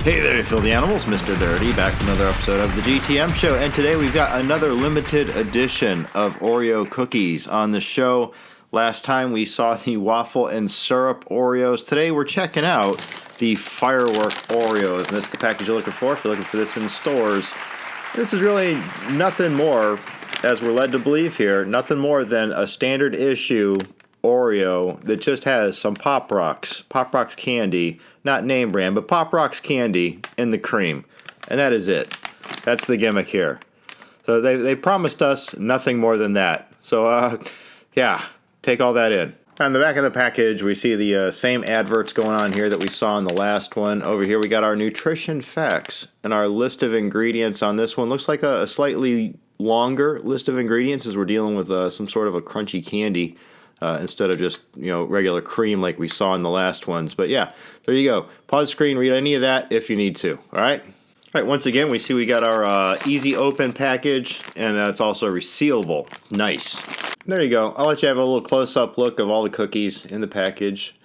Hey there, you filthy animals. Mr. Dirty, back with another episode of the GTM Show. And today we've got another limited edition of Oreo cookies on the show. Last time we saw the waffle and syrup Oreos. Today we're checking out the Firework Oreos. And this is the package you're looking for if you're looking for this in stores. This is really nothing more, as we're led to believe here, nothing more than a standard issue Oreo that just has some Pop Rocks candy, not name brand, but Pop Rocks candy in the cream. And that is it. That's the gimmick here. So they promised us nothing more than that. So, yeah, take all that in. On the back of the package, we see the same adverts going on here that we saw in the last one. Over here, we got our nutrition facts and our list of ingredients on this one. Looks like a slightly longer list of ingredients as we're dealing with some sort of a crunchy candy. Instead of just, regular cream like we saw in the last ones. But yeah, there you go. Pause the screen, read any of that if you need to. All right? All right, once again, we see we got our easy open package, and it's also resealable. Nice. There you go. I'll let you have a little close-up look of all the cookies in the package.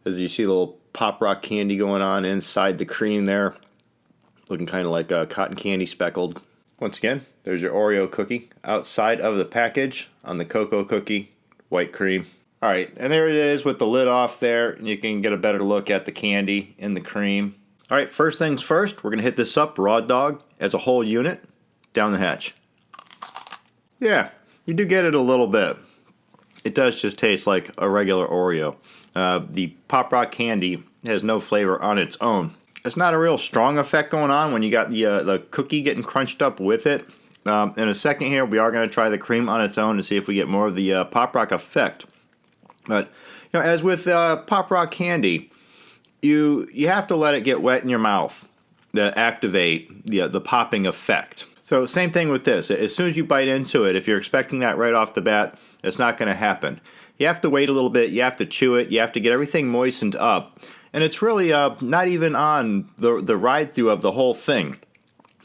As you see a little Pop Rock candy going on inside the cream there. Looking kind of like cotton candy speckled. Once again, there's your Oreo cookie outside of the package on the cocoa cookie. White cream. All right, and there it is with the lid off there, and you can get a better look at the candy in the cream. All right, first things first, we're going to hit this up, raw dog, as a whole unit, down the hatch. Yeah, you do get it a little bit. It does just taste like a regular Oreo. The Pop Rock candy has no flavor on its own. It's not a real strong effect going on when you got the cookie getting crunched up with it. In a second here, we are going to try the cream on its own to see if we get more of the Pop Rock effect. But, as with Pop Rock candy, you have to let it get wet in your mouth to activate the popping effect. So same thing with this. As soon as you bite into it, if you're expecting that right off the bat, it's not going to happen. You have to wait a little bit. You have to chew it. You have to get everything moistened up. And it's really not even on the ride-through of the whole thing.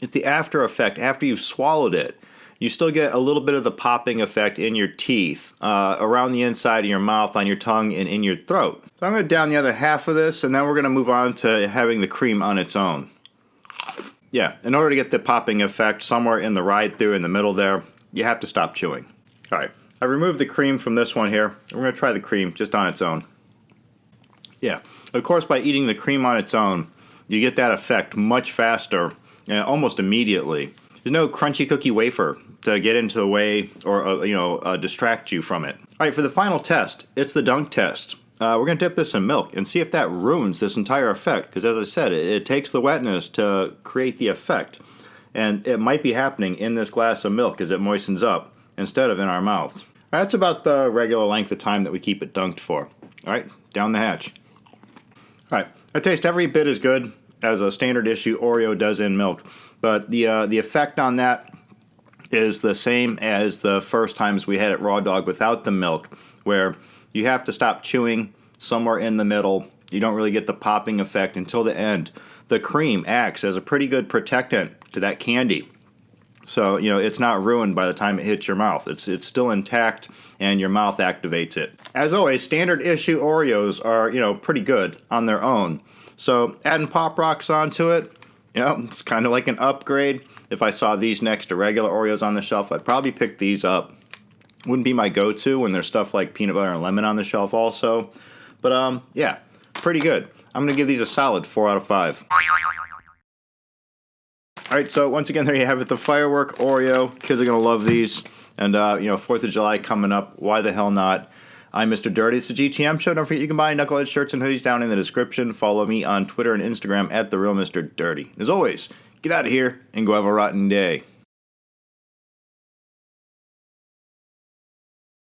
It's the after effect. After you've swallowed it, you still get a little bit of the popping effect in your teeth, around the inside of your mouth, on your tongue, and in your throat. So I'm going to down the other half of this, and then we're going to move on to having the cream on its own. Yeah, in order to get the popping effect somewhere in the ride-through in the middle there, you have to stop chewing. All right, I removed the cream from this one here. We're going to try the cream just on its own. Yeah, of course, by eating the cream on its own, you get that effect much faster. Almost immediately. There's no crunchy cookie wafer to get into the way or distract you from it. All right, for the final test, it's the dunk test. We're going to dip this in milk and see if that ruins this entire effect. Because as I said, it takes the wetness to create the effect. And it might be happening in this glass of milk as it moistens up instead of in our mouths. That's about the regular length of time that we keep it dunked for. All right, down the hatch. All right, that tastes every bit as good as a standard issue Oreo does in milk. But the effect on that is the same as the first times we had it raw dog without the milk, where you have to stop chewing somewhere in the middle. You don't really get the popping effect until the end. The cream acts as a pretty good protectant to that candy. So, it's not ruined by the time it hits your mouth. It's still intact, and your mouth activates it. As always, standard issue Oreos are, pretty good on their own. So adding Pop Rocks onto it, it's kind of like an upgrade. If I saw these next to regular Oreos on the shelf, I'd probably pick these up. Wouldn't be my go-to when there's stuff like peanut butter and lemon on the shelf also. But, yeah, pretty good. I'm going to give these a solid 4 out of 5. All right, so once again, there you have it, the Firework Oreo. Kids are going to love these. And, 4th of July coming up. Why the hell not? I'm Mr. Dirty. It's the GTM Show. Don't forget you can buy Knucklehead shirts and hoodies down in the description. Follow me on Twitter and Instagram at TheRealMrDirty. As always, get out of here and go have a rotten day.